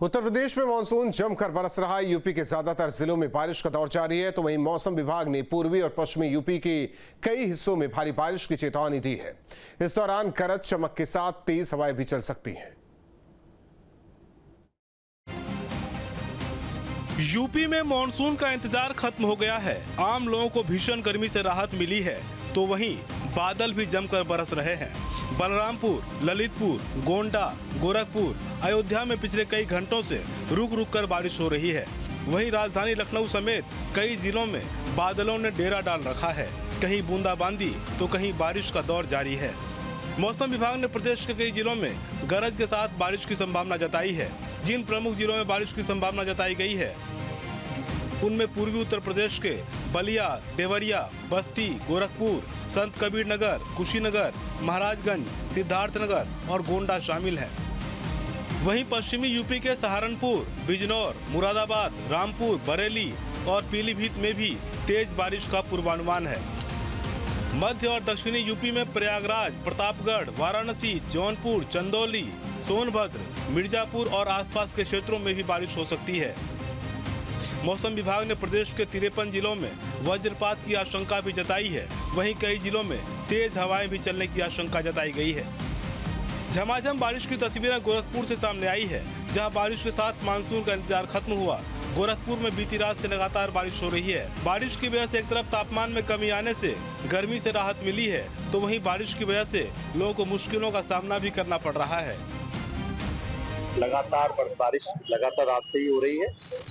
उत्तर प्रदेश में मानसून जमकर बरस रहा है। यूपी के ज्यादातर जिलों में बारिश का दौर जारी है, तो वहीं मौसम विभाग ने पूर्वी और पश्चिमी यूपी के कई हिस्सों में भारी बारिश की चेतावनी दी है। इस दौरान गरज चमक के साथ तेज हवाएं भी चल सकती हैं। यूपी में मानसून का इंतजार खत्म हो गया है। आम लोगों को भीषण गर्मी से राहत मिली है, तो वहीं बादल भी जमकर बरस रहे हैं। बलरामपुर, ललितपुर, गोंडा, गोरखपुर, अयोध्या में पिछले कई घंटों से रुक रुक कर बारिश हो रही है। वहीं राजधानी लखनऊ समेत कई जिलों में बादलों ने डेरा डाल रखा है। कहीं बूंदाबांदी तो कहीं बारिश का दौर जारी है। मौसम विभाग ने प्रदेश के कई जिलों में गरज के साथ बारिश की संभावना जताई है। जिन प्रमुख जिलों में बारिश की संभावना जताई गई है उनमें पूर्वी उत्तर प्रदेश के बलिया, देवरिया, बस्ती, गोरखपुर, संत कबीर नगर, कुशीनगर, महाराजगंज, सिद्धार्थनगर और गोंडा शामिल है। वहीं पश्चिमी यूपी के सहारनपुर, बिजनौर, मुरादाबाद, रामपुर, बरेली और पीलीभीत में भी तेज बारिश का पूर्वानुमान है। मध्य और दक्षिणी यूपी में प्रयागराज, प्रतापगढ़, वाराणसी, जौनपुर, चंदौली, सोनभद्र, मिर्जापुर और आसपास के क्षेत्रों में भी बारिश हो सकती है। मौसम विभाग ने प्रदेश के 53 जिलों में वज्रपात की आशंका भी जताई है। वहीं कई जिलों में तेज हवाएं भी चलने की आशंका जताई गई है। झमाझम बारिश की तस्वीरें गोरखपुर से सामने आई है, जहां बारिश के साथ मानसून का इंतजार खत्म हुआ। गोरखपुर में बीती रात से लगातार बारिश हो रही है। बारिश की वजह से एक तरफ तापमान में कमी आने से गर्मी से राहत मिली है, तो वहीं बारिश की वजह से लोगों को मुश्किलों का सामना भी करना पड़ रहा है। लगातार बारिश लगातार रात से ही हो रही है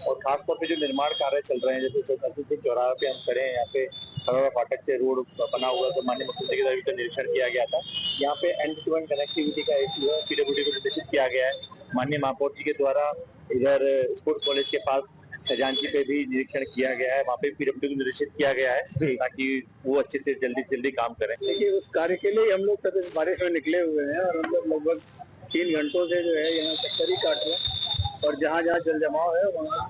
और खासतौर पे जो निर्माण कार्य चल रहे हैं, जैसे नजदीक चौराहे पे हम खड़े हैं, यहाँ पे खरोड़ा फाटक से रोड बना हुआ, तो माननीय मुख्यमंत्री की तरफ से निरीक्षण किया गया था। यहाँ पे एंड टू एंड कनेक्टिविटी का इशू है, पीडब्ल्यूडी को निर्देशित किया गया है। माननीय महापौर जी के द्वारा इधर स्पोर्ट्स कॉलेज के पास खजांची पे भी निरीक्षण किया गया है, वहाँ पे पीडब्ल्यूडी को निर्देशित किया गया है ताकि वो अच्छे से जल्दी काम करें। देखिए, उस कार्य के लिए हम लोग बारिश में निकले हुए हैं और हम लोग लगभग 3 घंटों से जो है यहाँ चक्कर ही काट रहे हैं और जहाँ जल जमाव है वहाँ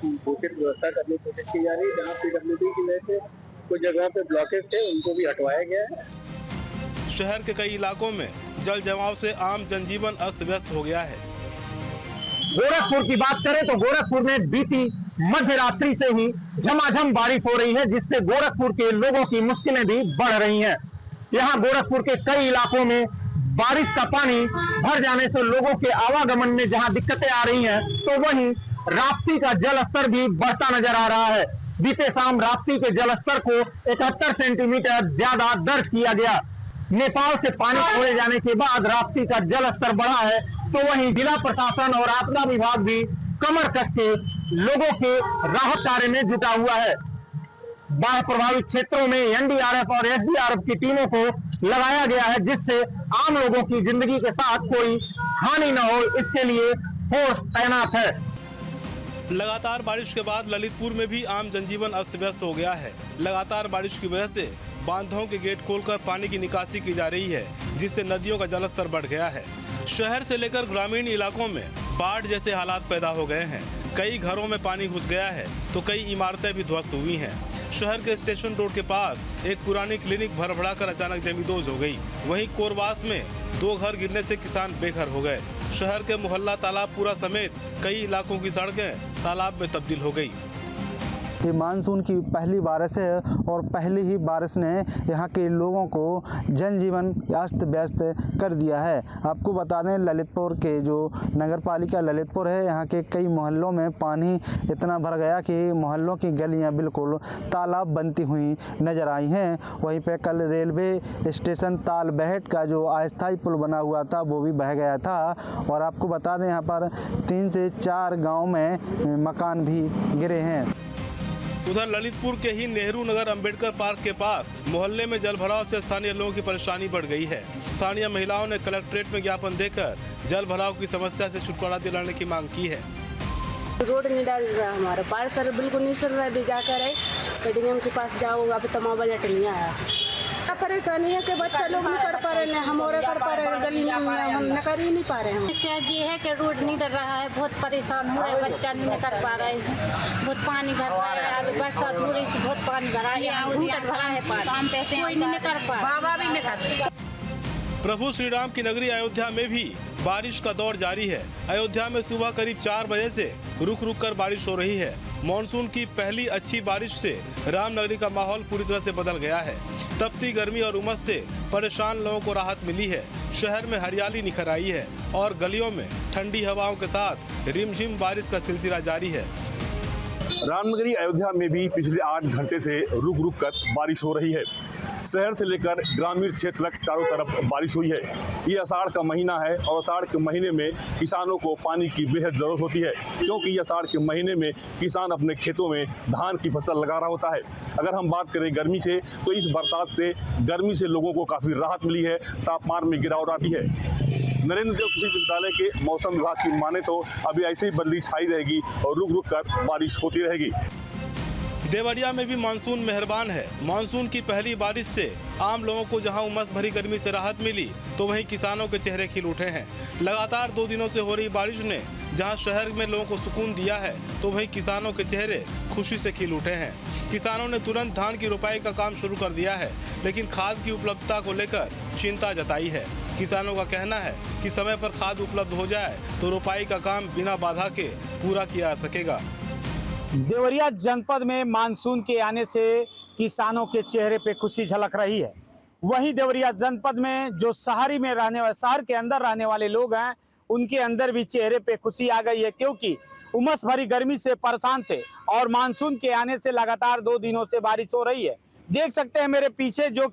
उचित व्यवस्था करने की कोशिश की जा रही है। जहाँ पीडब्ल्यूडी की वजह से कुछ जगह पे ब्लॉकेज थे, उनको भी हटवाया गया है। शहर के कई इलाकों में जल जमाव से आम जनजीवन अस्त व्यस्त हो गया है। गोरखपुर की बात करें तो गोरखपुर में बीती मध्य रात्रि से ही झमाझम बारिश हो रही है, जिससे गोरखपुर के लोगों की मुश्किलें भी बढ़ रही हैं। यहाँ गोरखपुर के कई इलाकों में बारिश का पानी भर जाने से लोगों के आवागमन में जहां दिक्कतें आ रही हैं, तो वहीं राप्ती का जल स्तर भी बढ़ता नजर आ रहा है। बीते शाम राप्ती के जल स्तर को 71 सेंटीमीटर ज्यादा दर्ज किया गया। नेपाल से पानी छोड़े जाने के बाद राप्ती का जल स्तर बढ़ा है, तो वहीं जिला प्रशासन और आपदा विभाग भी कमर कस के लोगों के राहत कार्य में जुटा हुआ है। बाढ़ प्रभावित क्षेत्रों में एनडीआरएफ और एसडीआरएफ की टीमों को लगाया गया है, जिससे आम लोगों की जिंदगी के साथ कोई हानि न हो, इसके लिए फोर्स तैनात है। लगातार बारिश के बाद ललितपुर में भी आम जनजीवन अस्त व्यस्त हो गया है। लगातार बारिश की वजह से बांधों के गेट खोलकर पानी की निकासी की जा रही है, जिससे नदियों का जलस्तर बढ़ गया है। शहर से लेकर ग्रामीण इलाकों में बाढ़ जैसे हालात पैदा हो गए हैं। कई घरों में पानी घुस गया है, तो कई इमारतें भी ध्वस्त हुई हैं। शहर के स्टेशन रोड के पास एक पुरानी क्लिनिक भर-भराकर अचानक जमींदोज हो गई। वहीं कोरबास में 2 घर गिरने से किसान बेघर हो गए। शहर के मोहल्ला तालाबपुरा समेत कई इलाकों की सड़कें तालाब में तब्दील हो गई। ये मानसून की पहली बारिश है और पहली ही बारिश ने यहाँ के लोगों को जनजीवन अस्त व्यस्त कर दिया है। आपको बता दें, ललितपुर के जो नगर पालिका ललितपुर है, यहाँ के कई मोहल्लों में पानी इतना भर गया कि मोहल्लों की गलियाँ बिल्कुल तालाब बनती हुई नज़र आई हैं। वहीं पे कल रेलवे स्टेशन तालबेहट का जो अस्थायी पुल बना हुआ था वो भी बह गया था। और आपको बता दें, यहाँ पर 3 से 4 गाँव में मकान भी गिरे हैं। उधर ललितपुर के ही नेहरू नगर अंबेडकर पार्क के पास मोहल्ले में जलभराव से स्थानीय लोगों की परेशानी बढ़ गई है। स्थानीय महिलाओं ने कलेक्ट्रेट में ज्ञापन देकर जलभराव की समस्या से छुटकारा दिलाने की मांग की है। रोड नहीं डाल रहा, हमारा पार सर बिल्कुल नहीं चल रहा है। जाकर है डीएम के पास जाओ, अभी तमाम बजट नहीं आया। परेशानी है कि बच्चा लोग नहीं कर पा रहे हैं, हम और कर पा रहे हैं, गली में हम कर ही नहीं पा रहे हैं। समस्या ये है कि रोड नहीं डल रहा है, बहुत परेशान हो रहे हैं, बच्चा नहीं कर पा रहे हैं, बहुत पानी भर रहा है। अभी बरसात हो रही है, बहुत पानी भरा है, भरा है पानी, कोई नहीं कर पा रहा। प्रभु श्री राम की नगरी अयोध्या में भी बारिश का दौर जारी है। अयोध्या में सुबह करीब 4 बजे से रुक रुक कर बारिश हो रही है। मॉनसून की पहली अच्छी बारिश से रामनगरी का माहौल पूरी तरह से बदल गया है। तपती गर्मी और उमस से परेशान लोगों को राहत मिली है। शहर में हरियाली निखर आई है और गलियों में ठंडी हवाओं के साथ रिमझिम बारिश का सिलसिला जारी है। रामनगरी अयोध्या में भी पिछले 8 घंटे से रुक रुक कर बारिश हो रही है। शहर से लेकर ग्रामीण क्षेत्र तक चारों तरफ बारिश हुई है। ये आषाढ़ का महीना है और आषाढ़ के महीने में किसानों को पानी की बेहद ज़रूरत होती है, क्योंकि ये आषाढ़ के महीने में किसान अपने खेतों में धान की फसल लगा रहा होता है। अगर हम बात करें गर्मी से, तो इस बरसात से गर्मी से लोगों को काफ़ी राहत मिली है, तापमान में गिरावट आती है। नरेंद्र देव कृषि विश्वविद्यालय के मौसम विभाग की माने तो अभी ऐसी ही बदली छाई रहेगी और रुक रुक कर बारिश होती रहेगी। देवरिया में भी मानसून मेहरबान है। मानसून की पहली बारिश से आम लोगों को जहां उमस भरी गर्मी से राहत मिली, तो वहीं किसानों के चेहरे खिल उठे हैं। लगातार 2 दिनों से हो रही बारिश ने जहां शहर में लोगों को सुकून दिया है, तो वहीं किसानों के चेहरे खुशी से खिल उठे हैं। किसानों ने तुरंत धान की रोपाई का काम शुरू कर दिया है, लेकिन खाद की उपलब्धता को लेकर चिंता जताई है। किसानों का कहना है कि समय पर खाद उपलब्ध हो जाए तो रोपाई का काम बिना बाधा के पूरा किया जा सकेगा। देवरिया जनपद में मानसून के आने से किसानों के चेहरे पे खुशी झलक रही है। वहीं देवरिया जनपद में जो शहर के अंदर रहने वाले लोग हैं, उनके अंदर भी चेहरे पे खुशी आ गई है, क्योंकि उमस भरी गर्मी से परेशान थे और मानसून के आने से लगातार 2 दिनों से बारिश हो रही है। देख सकते हैं मेरे पीछे जो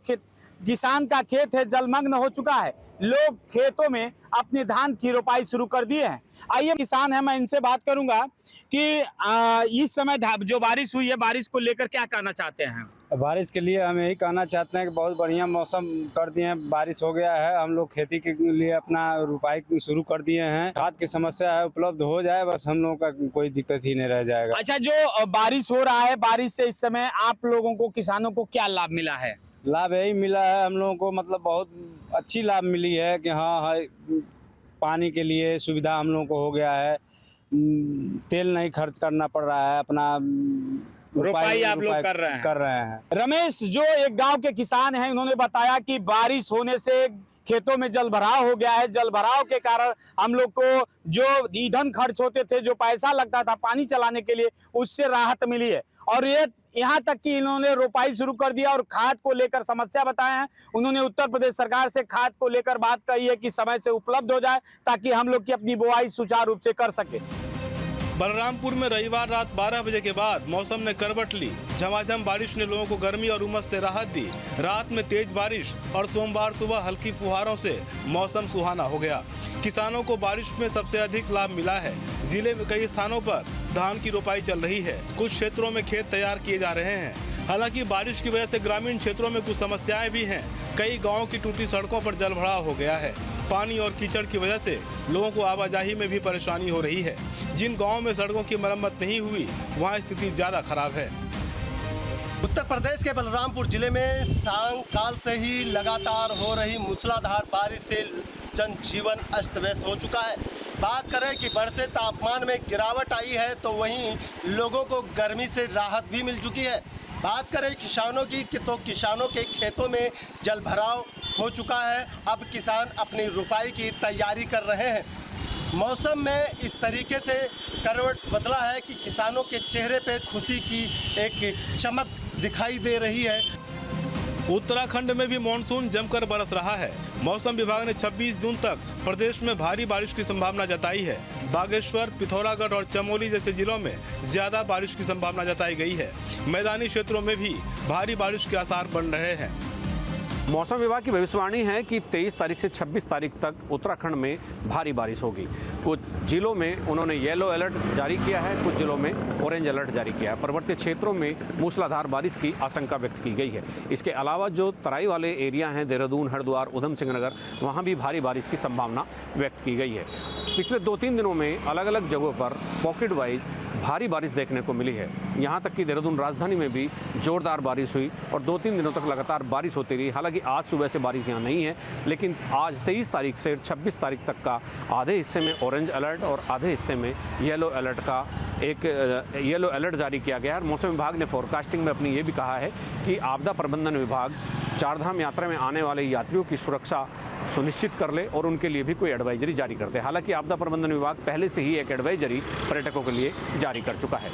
किसान का खेत है जलमग्न हो चुका है। लोग खेतों में अपने धान की रोपाई शुरू कर दिए हैं। आइए किसान है, मैं इनसे बात करूंगा कि इस समय जो बारिश हुई है, बारिश को लेकर क्या कहना चाहते हैं? बारिश के लिए हम यही कहना चाहते हैं कि बहुत बढ़िया मौसम कर दिए हैं, बारिश हो गया है। हम लोग खेती के लिए अपना रोपाई शुरू कर दिए हैं। खाद की समस्या है, उपलब्ध हो जाए बस, हम लोगों का कोई दिक्कत ही नहीं रह जाएगा। अच्छा, जो बारिश हो रहा है, बारिश से इस समय आप लोगों को, किसानों को क्या लाभ मिला है? लाभ यही मिला है हम लोगों को, मतलब बहुत अच्छी लाभ मिली है कि हाँ पानी के लिए सुविधा हम लोगों को हो गया है। तेल नहीं खर्च करना पड़ रहा है, अपना रोपाई आप लोग कर रहे हैं। रमेश जो एक गांव के किसान हैं, उन्होंने बताया कि बारिश होने से खेतों में जल भराव हो गया है। जल भराव के कारण हम लोग को जो ईंधन खर्च होते थे, जो पैसा लगता था पानी चलाने के लिए, उससे राहत मिली है। और ये यहाँ तक कि इन्होंने रोपाई शुरू कर दिया और खाद को लेकर समस्या बताए हैं। उन्होंने उत्तर प्रदेश सरकार से खाद को लेकर बात कही है कि समय से उपलब्ध हो जाए, ताकि हम लोग की अपनी बुआई सुचारू रूप से कर सके। बलरामपुर में रविवार रात 12 बजे के बाद मौसम ने करवट ली। झमाझम बारिश ने लोगों को गर्मी और उमस से राहत दी। रात में तेज बारिश और सोमवार सुबह हल्की फुहारों से मौसम सुहाना हो गया। किसानों को बारिश में सबसे अधिक लाभ मिला है। जिले में कई स्थानों पर धान की रोपाई चल रही है। कुछ क्षेत्रों में खेत तैयार किए जा रहे हैं। हालांकि बारिश की वजह से ग्रामीण क्षेत्रों में कुछ समस्याएं भी हैं। कई गाँवों की टूटी सड़कों पर जलभराव हो गया है। पानी और कीचड़ की वजह से लोगों को आवाजाही में भी परेशानी हो रही है। जिन गांवों में सड़कों की मरम्मत नहीं हुई, वहां स्थिति ज्यादा खराब है। उत्तर प्रदेश के बलरामपुर जिले में सायंकाल से ही लगातार हो रही मूसलाधार बारिश से जनजीवन अस्त व्यस्त हो चुका है। बात करें कि बढ़ते तापमान में गिरावट आई है, तो वहीं लोगों को गर्मी से राहत भी मिल चुकी है। बात करें किसानों की, तो किसानों के खेतों में जलभराव हो चुका है। अब किसान अपनी रोपाई की तैयारी कर रहे हैं। मौसम में इस तरीके से करवट बदला है कि किसानों के चेहरे पे खुशी की एक चमक दिखाई दे रही है। उत्तराखंड में भी मानसून जमकर बरस रहा है। मौसम विभाग ने 26 जून तक प्रदेश में भारी बारिश की संभावना जताई है। बागेश्वर, पिथौरागढ़ और चमोली जैसे जिलों में ज्यादा बारिश की संभावना जताई गई है। मैदानी क्षेत्रों में भी भारी बारिश के आसार बन रहे हैं। मौसम विभाग की भविष्यवाणी है कि 23 तारीख से 26 तारीख तक उत्तराखंड में भारी बारिश होगी। कुछ जिलों में उन्होंने येलो अलर्ट जारी किया है, कुछ जिलों में ऑरेंज अलर्ट जारी किया है। पर्वतीय क्षेत्रों में मूसलाधार बारिश की आशंका व्यक्त की गई है। इसके अलावा जो तराई वाले एरिया हैं, देहरादून, हरिद्वार, उधम सिंह नगर, वहाँ भी भारी बारिश की संभावना व्यक्त की गई है। पिछले 2-3 दिनों में अलग अलग जगहों पर पॉकेट वाइज भारी बारिश देखने को मिली है। यहाँ तक कि देहरादून राजधानी में भी जोरदार बारिश हुई और 2-3 दिनों तक लगातार बारिश होती रही। हालांकि आज सुबह से बारिश यहाँ नहीं है, लेकिन आज 23 तारीख से 26 तारीख तक का आधे हिस्से में ऑरेंज अलर्ट और आधे हिस्से में येलो अलर्ट का एक येलो अलर्ट जारी किया गया है। मौसम विभाग ने फोरकास्टिंग में अपनी ये भी कहा है कि आपदा प्रबंधन विभाग चारधाम यात्रा में आने वाले यात्रियों की सुरक्षा सुनिश्चित कर ले और उनके लिए भी कोई एडवाइजरी जारी कर दे। हालांकि आपदा प्रबंधन विभाग पहले से ही एक एडवाइजरी पर्यटकों के लिए जारी कर चुका है।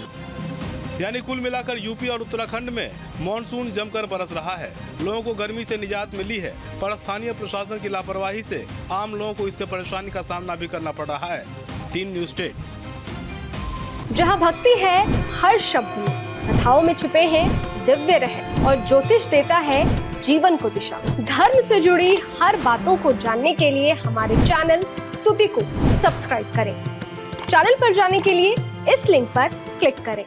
यानी कुल मिलाकर यूपी और उत्तराखंड में मानसून जमकर बरस रहा है। लोगों को गर्मी से निजात मिली है, पर स्थानीय प्रशासन की लापरवाही से आम लोगों को इससे परेशानी का सामना भी करना पड़ रहा है। Team news state. जहां भक्ति है हर शब्द में, कथाओं में छुपे हैं दिव्य रहस्य और ज्योतिष देता है जीवन को दिशा। धर्म से जुड़ी हर बातों को जानने के लिए हमारे चैनल स्तुति को सब्सक्राइब करें। चैनल पर जाने के लिए इस लिंक पर क्लिक करें।